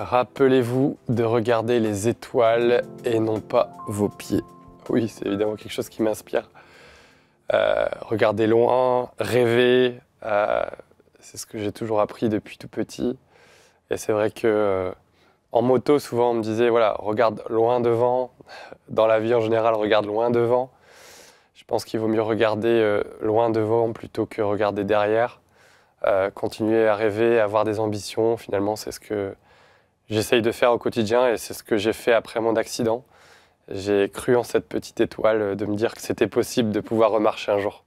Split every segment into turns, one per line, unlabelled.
Rappelez-vous de regarder les étoiles et non pas vos pieds. Oui, c'est évidemment quelque chose qui m'inspire. Regarder loin, rêver, c'est ce que j'ai toujours appris depuis tout petit. Et c'est vrai que en moto, souvent on me disait, voilà, regarde loin devant. Dans la vie en général, regarde loin devant. Je pense qu'il vaut mieux regarder loin devant plutôt que regarder derrière. Continuer à rêver, à avoir des ambitions, finalement, c'est ce que j'essaye de faire au quotidien et c'est ce que j'ai fait après mon accident. J'ai cru en cette petite étoile, de me dire que c'était possible de pouvoir remarcher un jour.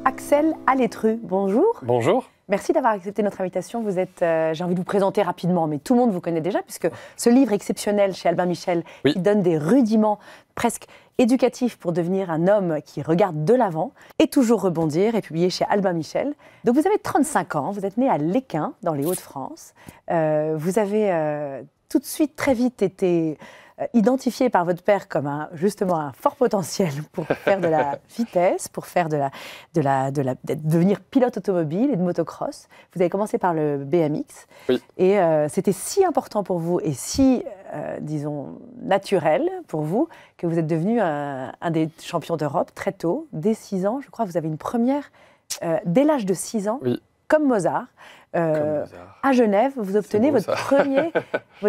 Axel Alétru, bonjour.
Bonjour.
Merci d'avoir accepté notre invitation. Vous êtes, j'ai envie de vous présenter rapidement, mais tout le monde vous connaît déjà, puisque ce livre exceptionnel chez Albin Michel,
oui,
qui donne des rudiments presque éducatifs pour devenir un homme qui regarde de l'avant et toujours rebondir, est publié chez Albin Michel. Donc vous avez 35 ans, vous êtes né à Lesquin, dans les Hauts-de-France. Vous avez tout de suite, très vite, été identifié par votre père comme justement un fort potentiel pour faire de la vitesse, pour faire devenir pilote automobile et de motocross. Vous avez commencé par le BMX.
Oui.
Et c'était si important pour vous et si, disons, naturel pour vous que vous êtes devenu un des champions d'Europe très tôt, dès 6 ans. Je crois que vous avez une première, dès l'âge de 6 ans,
oui,
comme Mozart. À Genève, vous obtenez votre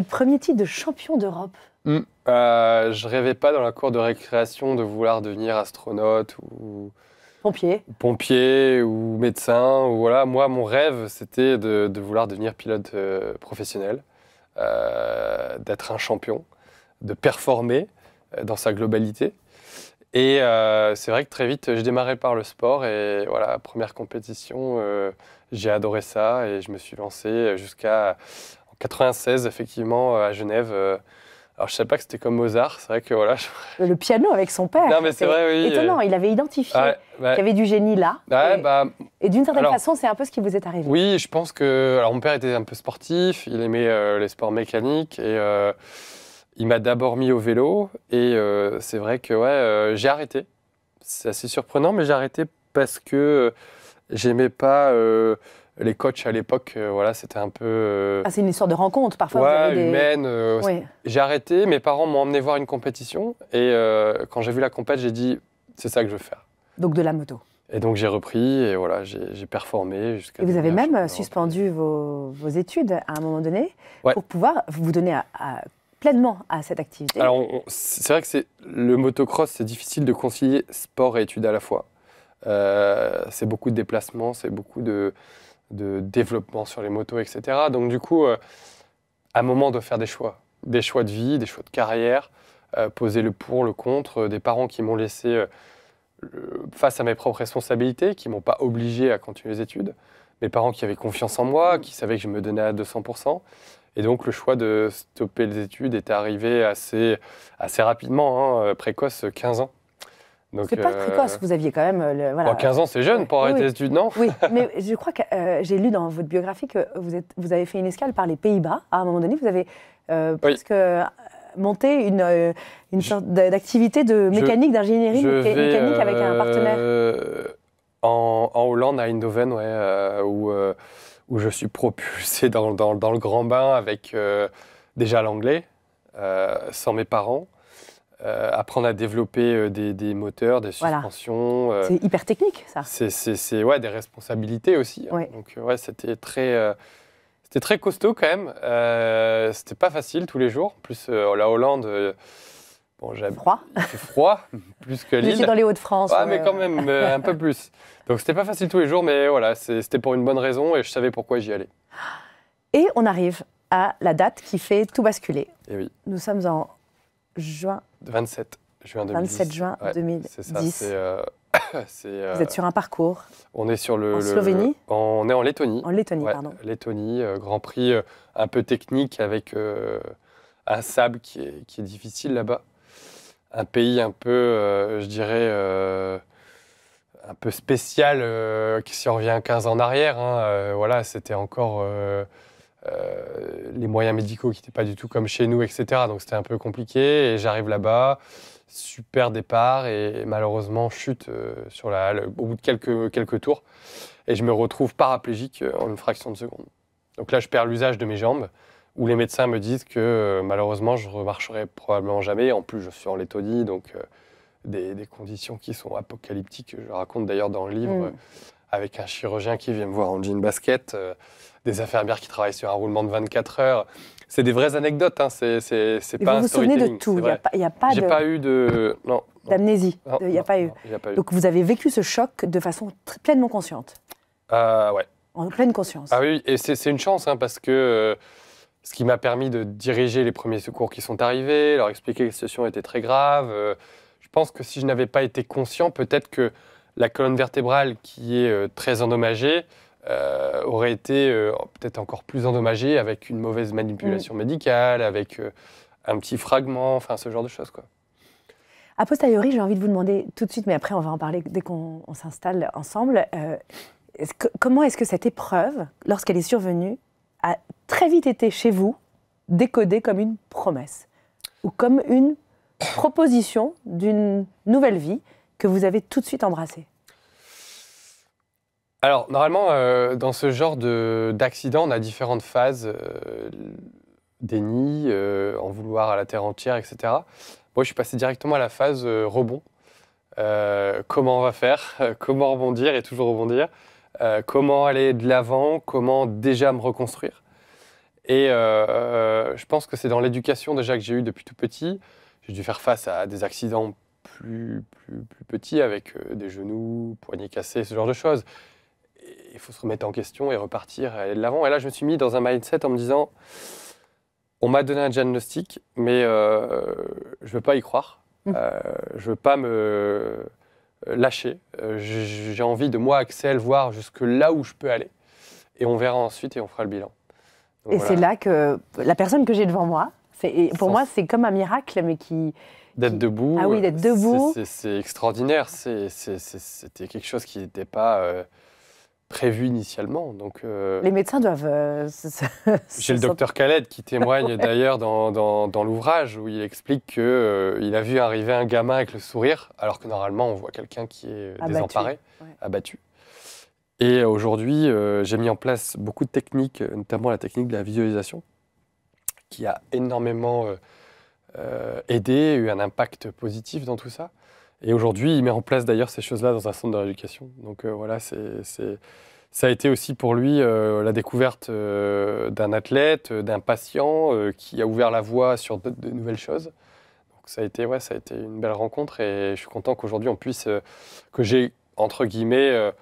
premier titre de champion d'Europe.
Je rêvais pas dans la cour de récréation de vouloir devenir astronaute ou pompier ou médecin. Ou voilà. Moi, mon rêve, c'était de vouloir devenir pilote professionnel, d'être un champion, de performer dans sa globalité. Et c'est vrai que très vite, je démarrais par le sport et voilà, première compétition, j'ai adoré ça et je me suis lancé jusqu'à 96, effectivement, à Genève. Alors, je ne savais pas que c'était comme Mozart, c'est vrai que voilà.
Le piano avec son père.
Non, mais c'est vrai, oui.
Étonnant, il avait identifié qu'il y avait du génie là. Et d'une certaine façon, c'est un peu ce qui vous est arrivé.
Oui, je pense que. Alors, mon père était un peu sportif, il aimait les sports mécaniques et il m'a d'abord mis au vélo. Et c'est vrai que j'ai arrêté. C'est assez surprenant, mais j'ai arrêté parce que j'aimais pas. Les coachs à l'époque, voilà, c'était un peu...
c'est une histoire de rencontre, parfois.
Ouais,
vous avez
humaine.
Oui.
J'ai arrêté, mes parents m'ont emmené voir une compétition et quand j'ai vu la compète, j'ai dit, c'est ça que je veux faire.
Donc de la moto.
Et donc j'ai repris et voilà, j'ai performé jusqu'à...
Et vous avez même suspendu vos études à un moment donné pour pouvoir vous donner pleinement à cette activité.
Alors c'est vrai que le motocross, c'est difficile de concilier sport et études à la fois. C'est beaucoup de déplacements, c'est beaucoup de développement sur les motos, etc. Donc du coup, à un moment, on doit faire des choix de vie, des choix de carrière, poser le pour, le contre, des parents qui m'ont laissé face à mes propres responsabilités, qui ne m'ont pas obligé à continuer les études, mes parents qui avaient confiance en moi, qui savaient que je me donnais à 200%. Et donc le choix de stopper les études était arrivé assez rapidement, précoce, 15 ans.
C'est pas précoce, vous aviez quand même...
Voilà. 15 ans, c'est jeune pour arrêter les études, non?
Oui, mais je crois que j'ai lu dans votre biographie que vous avez fait une escale par les Pays-Bas. À un moment donné, vous avez presque monté une sorte d'activité de mécanique, d'ingénierie mécanique avec un partenaire.
En Hollande, à Eindhoven, où je suis propulsé dans le grand bain avec déjà l'anglais, sans mes parents. Apprendre à développer des moteurs, des suspensions.
C'est hyper technique, ça.
C'est des responsabilités aussi.
Ouais.
Donc c'était très costaud quand même. C'était pas facile tous les jours. En plus, la Hollande,
froid.
Il fait froid, plus que Lille.
J'étais dans les Hauts-de-France.
Mais quand même, un peu plus. Donc c'était pas facile tous les jours, mais voilà, c'était pour une bonne raison et je savais pourquoi j'y allais.
Et on arrive à la date qui fait tout basculer.
Et oui.
Nous sommes en juin
27 juin 2010.
27 juin 2010.
C'est ça,
vous êtes sur un parcours.
On est sur
en Slovénie.
On est en Lettonie.
En Lettonie, pardon.
Lettonie, Grand Prix un peu technique avec un sable qui est difficile là-bas. Un pays un peu, je dirais, un peu spécial, si on revient 15 ans en arrière. Voilà, c'était encore les moyens médicaux qui n'étaient pas du tout comme chez nous, etc. Donc c'était un peu compliqué. Et j'arrive là-bas, super départ et malheureusement chute sur la halle au bout de quelques tours. Et je me retrouve paraplégique en une fraction de seconde. Donc là, je perds l'usage de mes jambes, où les médecins me disent que malheureusement, je ne remarcherai probablement jamais. En plus, je suis en Lettonie, donc des conditions qui sont apocalyptiques. Je raconte d'ailleurs dans le livre, avec un chirurgien qui vient me voir en jean basket, des infirmières qui travaillent sur un roulement de 24 heures. C'est des vraies anecdotes, hein. C'est pas un storytelling.
Vous vous souvenez de tout, il n'y a pas
J'ai pas eu de... Non.
D'amnésie, il n'y a pas eu.
Donc
vous avez vécu ce choc de façon pleinement consciente.
Ouais.
En pleine conscience.
Ah oui, et c'est une chance, hein, parce que ce qui m'a permis de diriger les premiers secours qui sont arrivés, leur expliquer que la situation était très grave. Je pense que si je n'avais pas été conscient, peut-être que la colonne vertébrale qui est très endommagée aurait été peut-être encore plus endommagée avec une mauvaise manipulation médicale, avec un petit fragment, enfin ce genre de choses, quoi.
A posteriori, j'ai envie de vous demander tout de suite, mais après on va en parler dès qu'on s'installe ensemble, comment est-ce que cette épreuve, lorsqu'elle est survenue, a très vite été chez vous décodée comme une promesse ou comme une proposition d'une nouvelle vie que vous avez tout de suite embrassée?
Alors, normalement, dans ce genre d'accident, on a différentes phases, déni, en vouloir à la terre entière, etc. Moi, je suis passé directement à la phase rebond. Comment on va faire? Comment rebondir et toujours rebondir? Comment aller de l'avant? Comment déjà me reconstruire? Et je pense que c'est dans l'éducation déjà que j'ai eue depuis tout petit. J'ai dû faire face à des accidents plus petits avec des genoux, poignets cassés, ce genre de choses. Il faut se remettre en question et repartir, aller de l'avant. Et là, je me suis mis dans un mindset en me disant, on m'a donné un diagnostic, mais je ne veux pas y croire. Je ne veux pas me lâcher. J'ai envie de, moi, Axel, voir jusque là où je peux aller. Et on verra ensuite et on fera le bilan. Donc,
et
voilà.
c'est là que la personne que j'ai devant moi, pour moi, c'est comme un miracle, mais qui...
D'être debout.
Ah oui, d'être debout.
C'est extraordinaire. C'était quelque chose qui n'était pas prévu initialement. Donc,
les médecins doivent...
j'ai le docteur Khaled qui témoigne d'ailleurs dans l'ouvrage où il explique qu'il a vu arriver un gamin avec le sourire, alors que normalement on voit quelqu'un qui est désemparé, abattu. Et aujourd'hui, j'ai mis en place beaucoup de techniques, notamment la technique de la visualisation, qui a énormément aidé, eu un impact positif dans tout ça. Et aujourd'hui, il met en place d'ailleurs ces choses-là dans un centre de rééducation. Donc voilà, ça a été aussi pour lui la découverte d'un athlète, d'un patient qui a ouvert la voie sur de nouvelles choses. Donc ça a été une belle rencontre et je suis content qu'aujourd'hui on puisse, que j'ai entre guillemets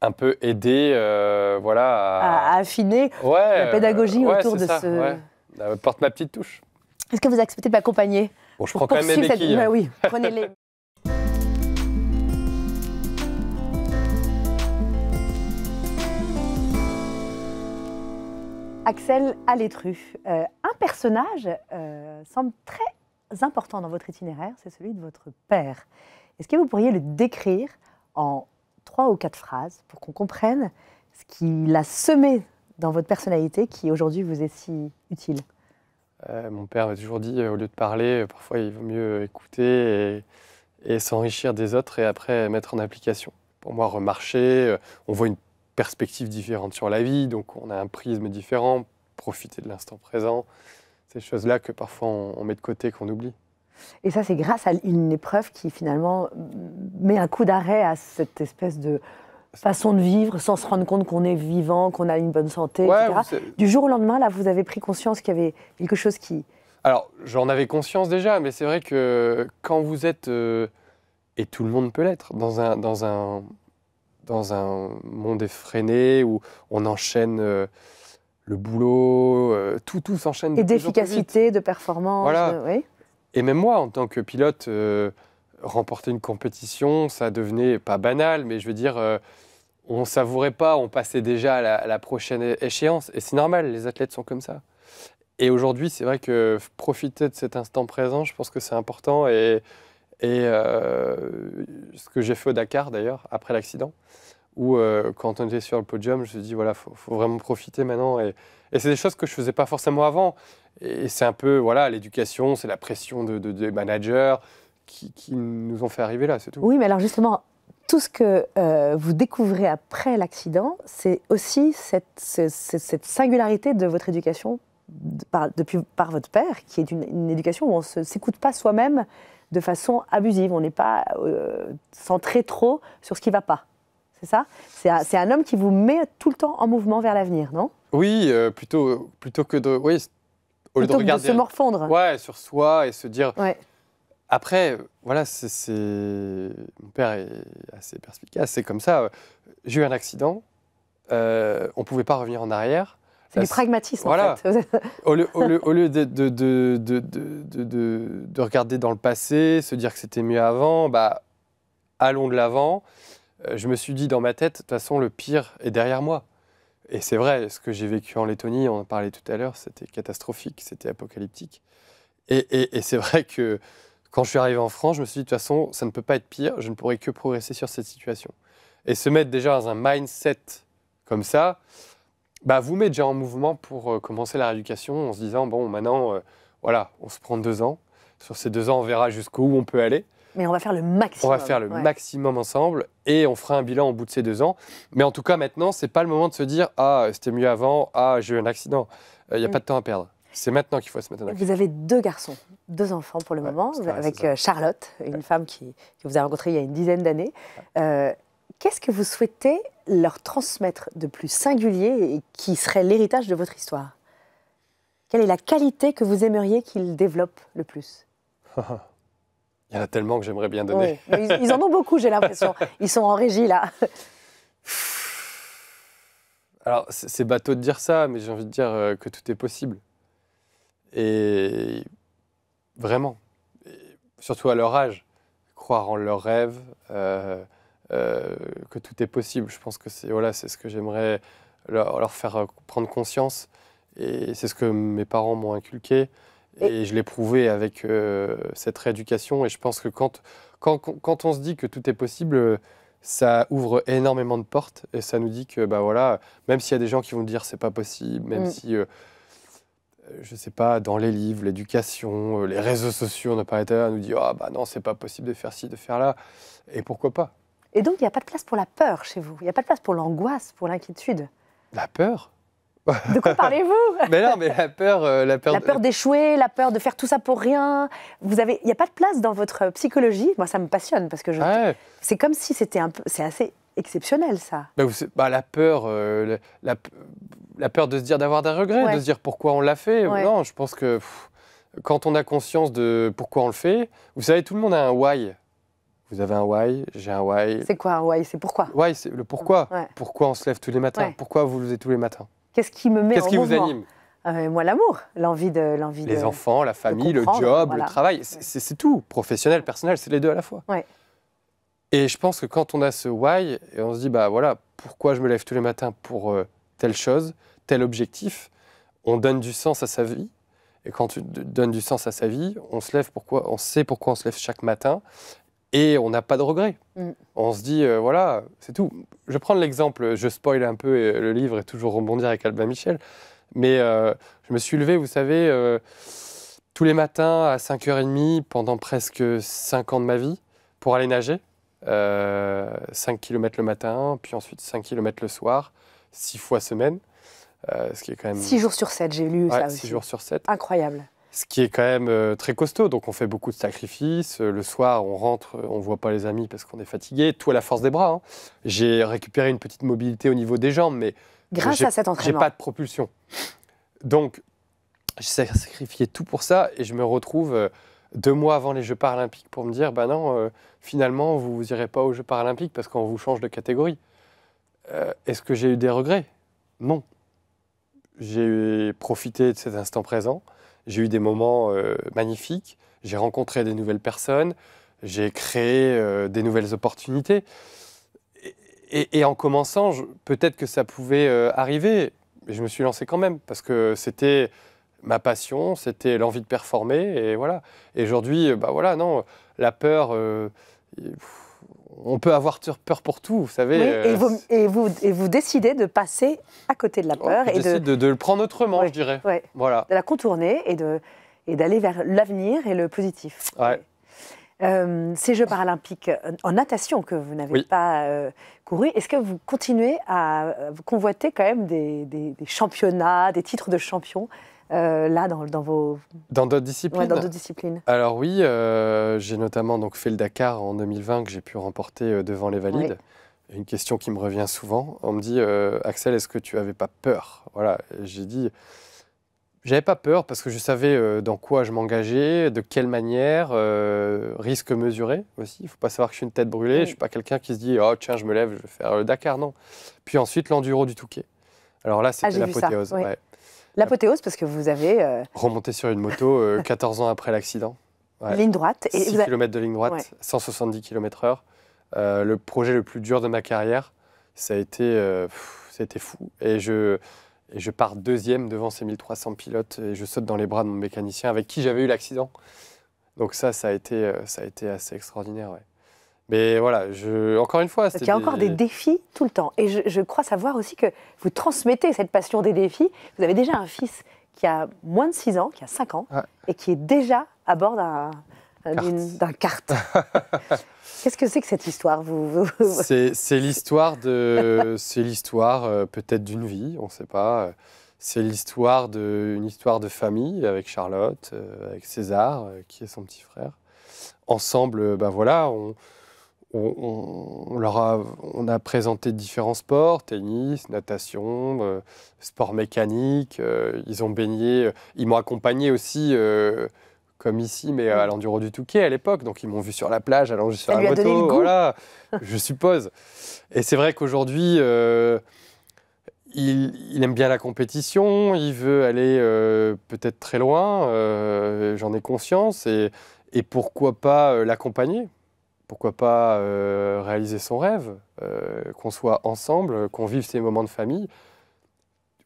un peu aidé, à
affiner la pédagogie autour de ce...
Ouais. Porte ma petite touche.
Est-ce que vous acceptez de m'accompagner?
Bon, je prends quand même mes béquilles.
Oui, prenez-les. Axel Alétru, un personnage semble très important dans votre itinéraire, c'est celui de votre père. Est-ce que vous pourriez le décrire en 3 ou 4 phrases pour qu'on comprenne ce qu'il a semé dans votre personnalité qui aujourd'hui vous est si utile?
Mon père m'a toujours dit, au lieu de parler, parfois il vaut mieux écouter et s'enrichir des autres et après mettre en application. Pour moi, remarcher, on voit une perspective différente sur la vie, donc on a un prisme différent, profiter de l'instant présent, ces choses-là que parfois on met de côté, qu'on oublie.
Et ça, c'est grâce à une épreuve qui finalement met un coup d'arrêt à cette espèce de façon de vivre sans se rendre compte qu'on est vivant, qu'on a une bonne santé, etc. Du jour au lendemain, là, vous avez pris conscience qu'il y avait quelque chose qui...
Alors, j'en avais conscience déjà, mais c'est vrai que quand vous êtes, et tout le monde peut l'être, dans un monde effréné où on enchaîne le boulot, tout s'enchaîne.
Et d'efficacité, de performance.
Voilà.
Oui.
Et même moi, en tant que pilote, remporter une compétition, ça devenait pas banal, mais je veux dire, on savourait pas, on passait déjà à la prochaine échéance. Et c'est normal, les athlètes sont comme ça. Et aujourd'hui, c'est vrai que profiter de cet instant présent, je pense que c'est important. Et ce que j'ai fait au Dakar, d'ailleurs, après l'accident, où quand on était sur le podium, je me suis dit, voilà, faut vraiment profiter maintenant. Et c'est des choses que je faisais pas forcément avant. Et c'est un peu, voilà, l'éducation, c'est la pression des managers qui nous ont fait arriver là, c'est tout.
Oui, mais alors justement, tout ce que vous découvrez après l'accident, c'est aussi cette singularité de votre éducation par votre père, qui est une éducation où on ne s'écoute pas soi-même de façon abusive. On n'est pas centré trop sur ce qui ne va pas. C'est ça? C'est un homme qui vous met tout le temps en mouvement vers l'avenir, non?
Oui, plutôt que de... Oui, au lieu de regarder...
de se morfondre.
Ouais, sur soi et se dire...
Ouais.
Après, voilà, mon père est assez perspicace, c'est comme ça. J'ai eu un accident, on ne pouvait pas revenir en arrière.
C'est du pragmatisme,
voilà.
en fait.
Au lieu de regarder dans le passé, se dire que c'était mieux avant, bah, allons de l'avant. Je me suis dit dans ma tête, de toute façon, le pire est derrière moi. Et c'est vrai, ce que j'ai vécu en Lettonie, on en parlait tout à l'heure, c'était catastrophique, c'était apocalyptique. Et c'est vrai que quand je suis arrivé en France, je me suis dit, de toute façon, ça ne peut pas être pire, je ne pourrai que progresser sur cette situation. Et se mettre déjà dans un mindset comme ça, bah, vous met déjà en mouvement pour commencer la rééducation en se disant, bon, maintenant, voilà, on se prend 2 ans. Sur ces 2 ans, on verra jusqu'où on peut aller.
Mais on va faire le maximum.
On va faire le maximum ensemble et on fera un bilan au bout de ces 2 ans. Mais en tout cas, maintenant, ce n'est pas le moment de se dire, ah, c'était mieux avant, ah, j'ai eu un accident. Il n'y a pas de temps à perdre. C'est maintenant qu'il faut se mettre en action.
Vous avez 2 garçons, 2 enfants pour le moment, avec Charlotte, une femme que vous avez rencontrée il y a une dizaine d'années. Qu'est-ce que vous souhaitez leur transmettre de plus singulier et qui serait l'héritage de votre histoire? Quelle est la qualité que vous aimeriez qu'ils développent le plus?
Il y en a tellement que j'aimerais bien donner.
Oui, ils en ont beaucoup, j'ai l'impression. Ils sont en régie, là.
Alors, c'est bateau de dire ça, mais j'ai envie de dire que tout est possible. Et vraiment, surtout à leur âge, croire en leurs rêves, que tout est possible. Je pense que c'est ce que j'aimerais leur faire prendre conscience. Et c'est ce que mes parents m'ont inculqué. Et je l'ai prouvé avec cette rééducation. Et je pense que quand on se dit que tout est possible, ça ouvre énormément de portes. Et ça nous dit que, bah voilà, même s'il y a des gens qui vont dire c'est pas possible, même si... je ne sais pas, dans les livres, l'éducation, les réseaux sociaux, on n'a pas été à nous dire « Ah bah non, c'est pas possible de faire ci, de faire là ». Et pourquoi pas?
Et donc, il n'y a pas de place pour la peur chez vous? Il n'y a pas de place pour l'angoisse, pour l'inquiétude?
La peur?
De quoi parlez-vous?
Mais non, mais la peur... la
peur d'échouer, la peur de faire tout ça pour rien. Il n'y a pas de place dans votre psychologie. Moi, ça me passionne parce que c'est comme si c'était un peu... C'est assez exceptionnel, ça.
La peur... La peur de se dire d'avoir des regrets, de se dire pourquoi on l'a fait. Non, je pense que quand on a conscience de pourquoi on le fait, vous savez, tout le monde a un why. Vous avez un why, j'ai un why.
C'est quoi un why? C'est pourquoi?
Why, c'est le pourquoi. Pourquoi on se lève tous les matins? Pourquoi vous vous levez tous les matins?
Qu'est-ce qui me met en mouvement?
Qu'est-ce qui vous anime?
Moi, l'amour, l'envie
Les enfants, la famille, le job, le travail, c'est tout. Professionnel, personnel, c'est les deux à la fois. Et je pense que quand on a ce why, et on se dit, bah voilà, pourquoi je me lève tous les matins pour telle chose, tel objectif, on donne du sens à sa vie. Et quand tu donnes du sens à sa vie, on sait pourquoi on se lève chaque matin et on n'a pas de regrets. On se dit, voilà, c'est tout. Je vais prendre l'exemple, je spoil un peu le livre et toujours rebondir avec Albin Michel, mais je me suis levé, vous savez, tous les matins à 5h30 pendant presque 5 ans de ma vie pour aller nager. 5 km le matin, puis ensuite 5 km le soir, 6 fois semaine. Ce qui est quand même...
6 jours sur 7, j'ai lu ça aussi.
6 jours sur 7.
Incroyable.
Ce qui est quand même très costaud. Donc on fait beaucoup de sacrifices. Le soir, on rentre, on ne voit pas les amis parce qu'on est fatigué. Tout à la force des bras. Hein. J'ai récupéré une petite mobilité au niveau des jambes, mais
grâce à cet entraînement,
j'ai pas de propulsion. Donc j'ai sacrifié tout pour ça et je me retrouve 2 mois avant les Jeux paralympiques pour me dire, bah non, finalement, vous n'irez pas aux Jeux paralympiques parce qu'on vous change de catégorie. Est-ce que j'ai eu des regrets? Non. J'ai profité de cet instant présent, j'ai eu des moments magnifiques, j'ai rencontré des nouvelles personnes, j'ai créé des nouvelles opportunités. Et en commençant, peut-être que ça pouvait arriver, mais je me suis lancé quand même, parce que c'était ma passion, c'était l'envie de performer, et voilà. Et aujourd'hui, bah voilà, non, la peur... on peut avoir peur pour tout, vous savez.
Oui, et vous décidez de passer à côté de la peur.
Je décide de le prendre autrement, je dirais.
Voilà. De la contourner et d'aller vers l'avenir et le positif. Ces Jeux paralympiques en natation que vous n'avez pas couru, est-ce que vous continuez à convoiter quand même des championnats, des titres de champion là dans vos...
Dans d'autres disciplines?
Dans d'autres disciplines.
Alors oui, j'ai notamment donc fait le Dakar en 2020 que j'ai pu remporter devant les valides. Une question qui me revient souvent, on me dit Axel, est-ce que tu n'avais pas peur? Voilà, j'ai dit... J'avais pas peur parce que je savais dans quoi je m'engageais, de quelle manière, risque mesuré aussi. Il ne faut pas savoir que je suis une tête brûlée. Je ne suis pas quelqu'un qui se dit « Oh tiens, je me lève, je vais faire le Dakar », non. Puis ensuite, l'enduro du Touquet. Alors là, c'était l'apothéose.
L'apothéose parce que vous avez...
remonté sur une moto 14 ans après l'accident.
Ligne droite.
6 km de ligne droite, 170 km/h. Le projet le plus dur de ma carrière, ça a été fou. Et je pars deuxième devant ces 1300 pilotes et je saute dans les bras de mon mécanicien avec qui j'avais eu l'accident. Donc ça a été assez extraordinaire. Ouais. Mais voilà, encore une fois...
Il y a encore des défis tout le temps. Et je crois savoir aussi que vous transmettez cette passion des défis. Vous avez déjà un fils qui a moins de 6 ans, qui a 5 ans, et qui est déjà à bord d'un kart. Qu'est-ce que c'est que cette histoire
C'est l'histoire peut-être d'une vie, on ne sait pas. C'est une histoire de famille avec Charlotte, avec César, qui est son petit frère. Ensemble, voilà, on a présenté différents sports, tennis, natation, sport mécanique. Ils ont baigné, ils m'ont accompagné aussi... comme ici, mais à l'enduro du Touquet à l'époque. Donc, ils m'ont vu sur la plage, allongé sur la moto, voilà, je suppose. Et c'est vrai qu'aujourd'hui, il aime bien la compétition, il veut aller peut-être très loin, j'en ai conscience, et pourquoi pas l'accompagner? Pourquoi pas réaliser son rêve, qu'on soit ensemble, qu'on vive ces moments de famille.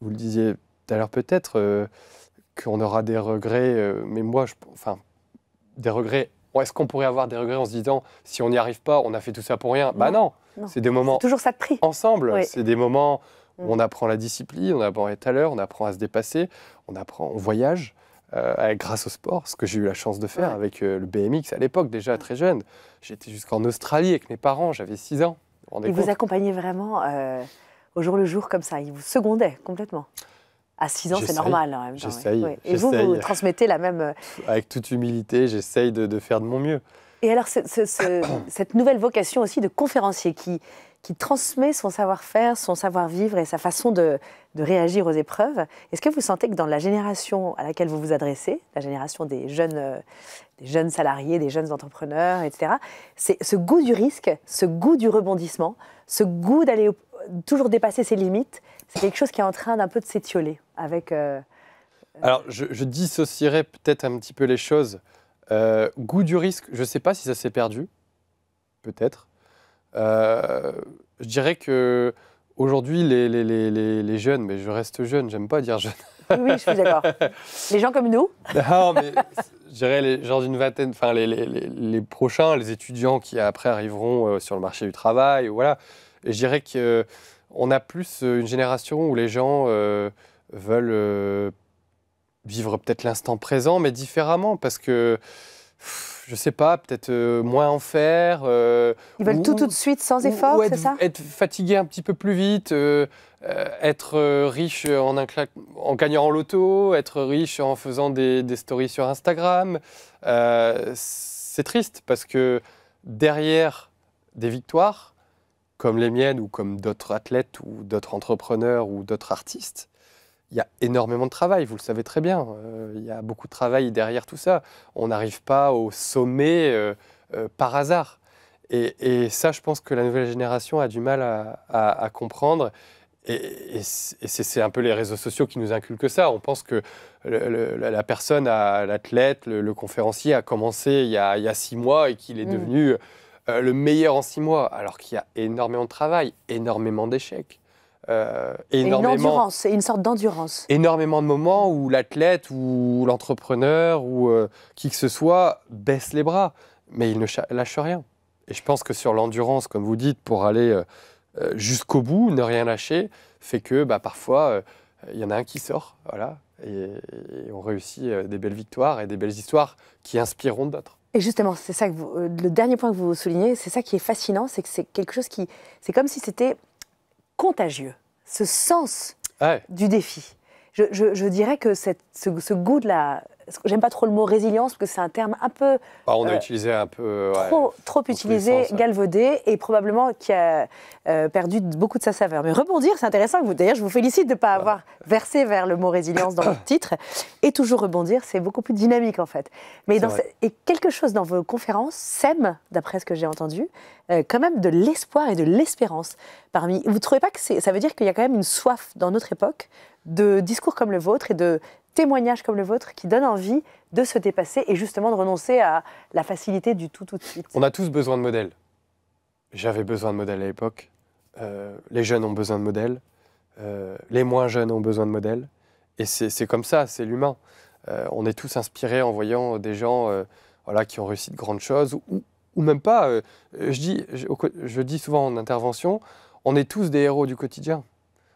Vous le disiez tout à l'heure peut-être... qu'on aura des regrets, mais moi, des regrets. Est-ce qu'on pourrait avoir des regrets en se disant, si on n'y arrive pas, on a fait tout ça pour rien? Bah non. C'est des moments
toujours ça de prix.
Ensemble. C'est des moments où on apprend la discipline, on apprend à être à l'heure, on apprend à se dépasser, on voyage grâce au sport, ce que j'ai eu la chance de faire avec le BMX à l'époque, déjà très jeune. J'étais jusqu'en Australie avec mes parents, j'avais 6 ans.
Ils vous accompagnaient vraiment au jour le jour comme ça, ils vous secondaient complètement. À 6 ans, c'est normal. En même temps,
j'essaye.
Et vous transmettez la même...
Avec toute humilité, j'essaye de faire de mon mieux.
Et alors, cette nouvelle vocation aussi de conférencier qui transmet son savoir-faire, son savoir-vivre et sa façon de réagir aux épreuves, est-ce que vous sentez que dans la génération à laquelle vous vous adressez, la génération des jeunes salariés, des jeunes entrepreneurs, etc., c'est ce goût du risque, ce goût du rebondissement, ce goût d'aller toujours dépasser ses limites, c'est quelque chose qui est en train d'un peu de s'étioler avec...
Alors, je dissocierais peut-être un petit peu les choses. Goût du risque, je ne sais pas si ça s'est perdu, peut-être. Je dirais qu'aujourd'hui, les jeunes, mais je reste jeune, j'aime pas dire jeune.
Oui, je suis d'accord. Les gens comme nous.
Non, mais je dirais les gens d'une vingtaine, enfin les prochains, les étudiants qui après arriveront sur le marché du travail, voilà. Et je dirais qu'on a plus une génération où les gens veulent vivre peut-être l'instant présent, mais différemment, parce que, je sais pas, peut-être moins en faire.
Ils veulent tout de suite, sans effort, c'est ça?
Être fatigué un petit peu plus vite, être riche en gagnant en loto, être riche en faisant des stories sur Instagram. C'est triste, parce que derrière des victoires, comme les miennes ou comme d'autres athlètes ou d'autres entrepreneurs ou d'autres artistes, il y a énormément de travail, vous le savez très bien. Il y a beaucoup de travail derrière tout ça. On n'arrive pas au sommet par hasard. Et ça, je pense que la nouvelle génération a du mal à comprendre. Et c'est un peu les réseaux sociaux qui nous inculquent ça. On pense que la personne, l'athlète, le conférencier a commencé il y a 6 mois et qu'il est devenu le meilleur en 6 mois, alors qu'il y a énormément de travail, énormément d'échecs.
Une endurance, une sorte d'endurance.
Énormément de moments où l'athlète ou l'entrepreneur ou qui que ce soit baisse les bras, mais il ne lâche rien. Et je pense que sur l'endurance, comme vous dites, pour aller jusqu'au bout, ne rien lâcher, fait que parfois, il y en a un qui sort, voilà, et on réussit des belles victoires et des belles histoires qui inspireront d'autres.
Et justement, c'est ça que le dernier point que vous soulignez, c'est ça qui est fascinant, c'est que c'est quelque chose qui, c'est comme si c'était contagieux, ce sens du défi. Je dirais que ce goût de la... J'aime pas trop le mot résilience, parce que c'est un terme un peu...
On a utilisé un peu...
trop utilisé, galvaudé, et probablement qui a perdu beaucoup de sa saveur. Mais rebondir, c'est intéressant. D'ailleurs, je vous félicite de ne pas avoir versé vers le mot résilience dans votre titre. Et toujours rebondir, c'est beaucoup plus dynamique, en fait. Mais et quelque chose dans vos conférences sème, d'après ce que j'ai entendu, quand même de l'espoir et de l'espérance. Vous ne trouvez pas que ça veut dire qu'il y a quand même une soif dans notre époque de discours comme le vôtre et de témoignages comme le vôtre qui donnent envie de se dépasser et justement de renoncer à la facilité du tout de suite.
On a tous besoin de modèles. J'avais besoin de modèles à l'époque. Les jeunes ont besoin de modèles. Les moins jeunes ont besoin de modèles. Et c'est comme ça, c'est l'humain. On est tous inspirés en voyant des gens qui ont réussi de grandes choses ou même pas. Je dis souvent en intervention, on est tous des héros du quotidien.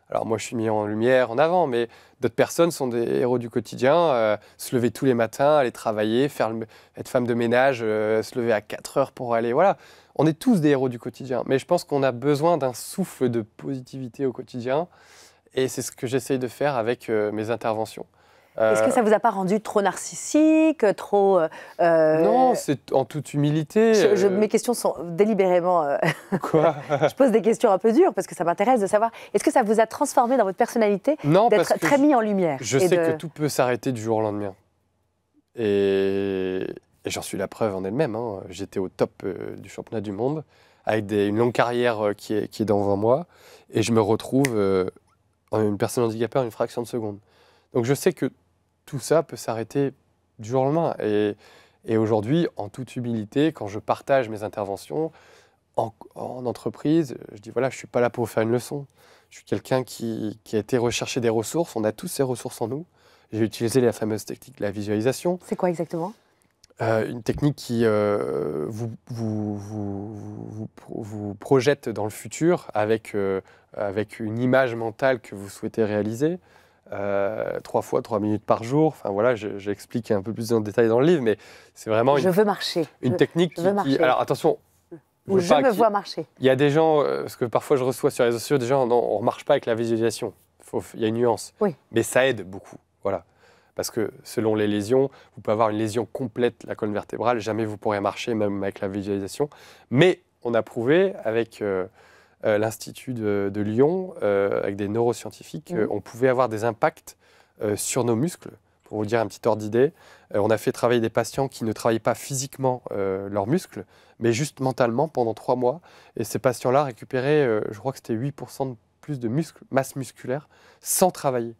Alors moi, je suis mis en lumière, en avant, mais d'autres personnes sont des héros du quotidien. Se lever tous les matins, aller travailler, être femme de ménage, se lever à 4 heures pour aller... Voilà, on est tous des héros du quotidien. Mais je pense qu'on a besoin d'un souffle de positivité au quotidien. Et c'est ce que j'essaye de faire avec mes interventions.
Est-ce que ça ne vous a pas rendu trop narcissique, trop...
Non, c'est en toute humilité.
Mes questions sont délibérément...
Quoi?
Je pose des questions un peu dures parce que ça m'intéresse de savoir. Est-ce que ça vous a transformé dans votre personnalité d'être très mis en lumière?
Je sais que tout peut s'arrêter du jour au lendemain. Et j'en suis la preuve en elle-même. Hein. J'étais au top du championnat du monde avec une longue carrière qui est devant moi. Et je me retrouve une personne handicapée en une fraction de seconde. Donc je sais que tout ça peut s'arrêter du jour au lendemain. Et aujourd'hui, en toute humilité, quand je partage mes interventions en entreprise, je dis voilà, je ne suis pas là pour vous faire une leçon. Je suis quelqu'un qui a été rechercher des ressources. On a tous ces ressources en nous. J'ai utilisé la fameuse technique de la visualisation.
C'est quoi exactement?
Une technique qui vous projette dans le futur avec une image mentale que vous souhaitez réaliser. 3 fois 3 minutes par jour. Enfin voilà, j'explique un peu plus en détail dans le livre, mais c'est vraiment
je veux marcher.
Une technique qui... Alors attention.
Ou je me vois marcher.
Il y a des gens, parce que parfois je reçois sur les réseaux sociaux des gens, non, on ne marche pas avec la visualisation. Il y a une nuance.
Oui.
Mais ça aide beaucoup. Voilà. Parce que selon les lésions, vous pouvez avoir une lésion complète de la colonne vertébrale. Jamais vous pourrez marcher, même avec la visualisation. Mais on a prouvé avec l'Institut de Lyon, avec des neuroscientifiques, on pouvait avoir des impacts sur nos muscles. Pour vous dire un petit ordre d'idée, on a fait travailler des patients qui ne travaillaient pas physiquement leurs muscles, mais juste mentalement pendant 3 mois. Et ces patients-là récupéraient, je crois que c'était 8% de plus de masse musculaire sans travailler.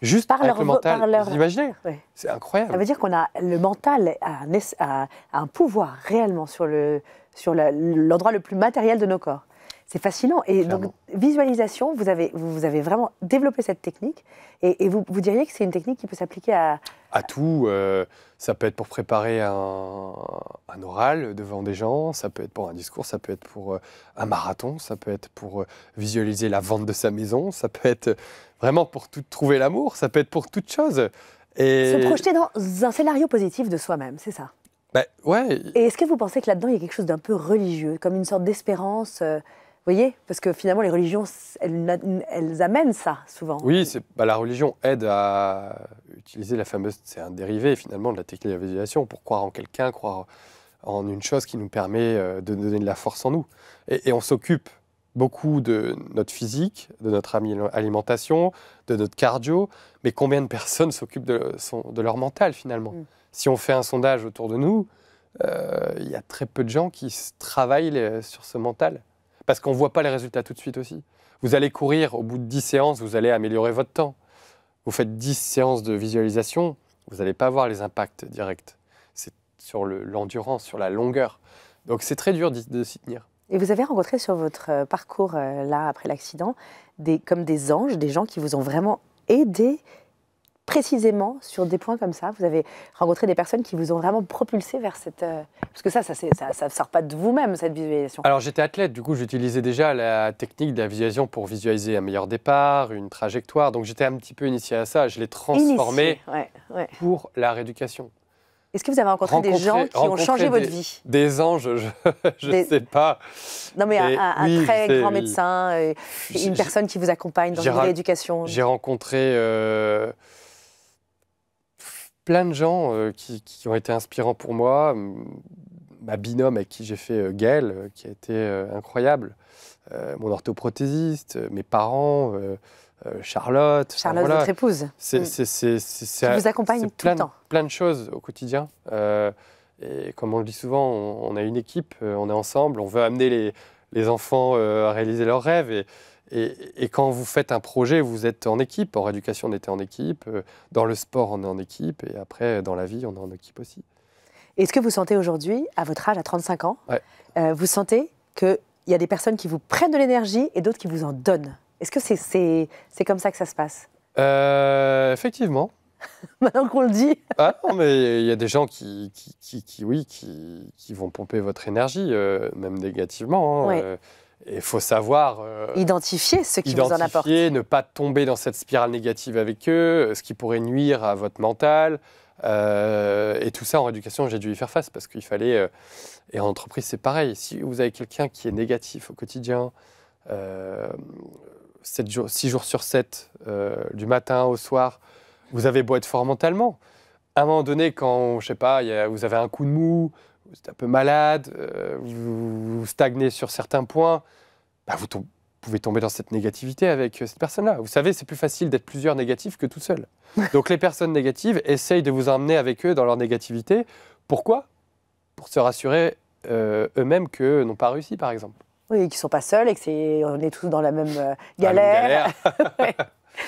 Juste avec le mental, vous imaginez?
Ouais.
C'est incroyable.
Ça veut dire qu'on a le mental a un pouvoir réellement sur l'endroit le plus matériel de nos corps. C'est fascinant. Et clairement. Donc, visualisation, vous avez vraiment développé cette technique. Et vous diriez que c'est une technique qui peut s'appliquer à
tout. Ça peut être pour préparer un oral devant des gens, ça peut être pour un discours, ça peut être pour un marathon, ça peut être pour visualiser la vente de sa maison, ça peut être vraiment pour trouver l'amour, ça peut être pour toute chose. Et...
Se projeter dans un scénario positif de soi-même, c'est ça?
Ben, ouais.
Et est-ce que vous pensez que là-dedans, il y a quelque chose d'un peu religieux, comme une sorte d'espérance vous voyez? Parce que finalement, les religions, elles amènent ça, souvent.
Oui, la religion aide à utiliser la fameuse... C'est un dérivé, finalement, de la technique de la visualisation, pour croire en quelqu'un, croire en une chose qui nous permet de donner de la force en nous. Et on s'occupe beaucoup de notre physique, de notre alimentation, de notre cardio, mais combien de personnes s'occupent de leur mental, finalement? Si on fait un sondage autour de nous, il y a très peu de gens qui travaillent sur ce mental. Parce qu'on ne voit pas les résultats tout de suite aussi. Vous allez courir, au bout de 10 séances, vous allez améliorer votre temps. Vous faites 10 séances de visualisation, vous n'allez pas voir les impacts directs. C'est sur l'endurance, sur la longueur. Donc c'est très dur de s'y tenir.
Et vous avez rencontré sur votre parcours, là, après l'accident, comme des anges, des gens qui vous ont vraiment aidé précisément sur des points comme ça? Vous avez rencontré des personnes qui vous ont vraiment propulsé vers cette... Parce que ça ne sort pas de vous-même, cette visualisation.
Alors, j'étais athlète, du coup, j'utilisais déjà la technique de la visualisation pour visualiser un meilleur départ, une trajectoire. Donc, j'étais un petit peu initié à ça. Je l'ai transformé pour la rééducation.
Est-ce que vous avez rencontré des gens qui ont changé votre
des,
vie?
Des anges, je ne sais pas.
Non, mais un
oui,
très grand
oui.
médecin, une personne qui vous accompagne dans une rééducation.
J'ai rencontré plein de gens qui ont été inspirants pour moi. Ma binôme avec qui j'ai fait Gaëlle, qui a été incroyable. Mon orthoprothésiste, mes parents, Charlotte.
Charlotte,
voilà.
votre épouse.
Qui
vous accompagne tout le temps.
Plein de choses au quotidien. Et comme on le dit souvent, on a une équipe, on est ensemble, on veut amener les enfants à réaliser leurs rêves. Et quand vous faites un projet, vous êtes en équipe. En rééducation, on était en équipe. Dans le sport, on est en équipe. Et après, dans la vie, on est en équipe aussi.
Est-ce que vous sentez aujourd'hui, à votre âge, à 35 ans, vous sentez qu'il y a des personnes qui vous prennent de l'énergie et d'autres qui vous en donnent? Est-ce que c'est comme ça que ça se passe?
Effectivement.
Maintenant qu'on le dit.
Ah non, mais il y a des gens qui vont pomper votre énergie, même négativement.
Oui.
Et il faut savoir
identifier ceux qui vous en apportent.
Ne pas tomber dans cette spirale négative avec eux, ce qui pourrait nuire à votre mental. Et tout ça, en rééducation, j'ai dû y faire face parce qu'il fallait... et en entreprise, c'est pareil. Si vous avez quelqu'un qui est négatif au quotidien, 6 jours sur 7, du matin au soir, vous avez beau être fort mentalement. À un moment donné, quand, je sais pas, vous avez un coup de mou, vous êtes un peu malade, vous stagnez sur certains points, bah vous pouvez tomber dans cette négativité avec cette personne-là. Vous savez, c'est plus facile d'être plusieurs négatifs que tout seul. Donc les personnes négatives essayent de vous emmener avec eux dans leur négativité. Pourquoi? Pour se rassurer eux-mêmes qu'eux n'ont pas réussi, par exemple.
Oui, qu'ils ne sont pas seuls et qu'on est tous dans la même galère.
Ouais.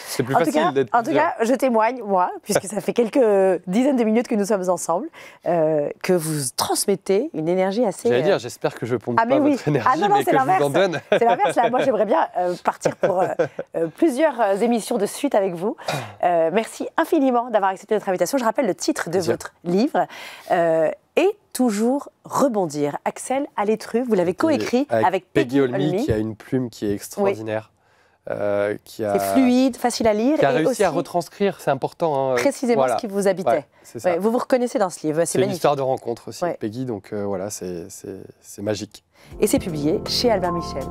C'est plus facile d'être
En tout cas, je témoigne, moi, puisque ça fait quelques dizaines de minutes que nous sommes ensemble, que vous transmettez une énergie assez...
J'allais dire, j'espère que je ne pompe pas votre énergie, mais que je vous en donne.
C'est l'inverse. Moi, j'aimerais bien partir pour plusieurs émissions de suite avec vous. Merci infiniment d'avoir accepté notre invitation. Je rappelle le titre de votre livre. Et toujours rebondir. Axel Alétru, vous l'avez coécrit avec Peggy Olmy,
qui a une plume qui est extraordinaire.
C'est fluide, facile à lire.
Qui a réussi à retranscrire, c'est important.
Précisément ce qui vous habitait.
Ouais,
vous vous reconnaissez dans ce livre, c'est magnifique.
une histoire de rencontre aussi, Peggy, donc voilà, c'est magique.
Et c'est publié chez Albin Michel.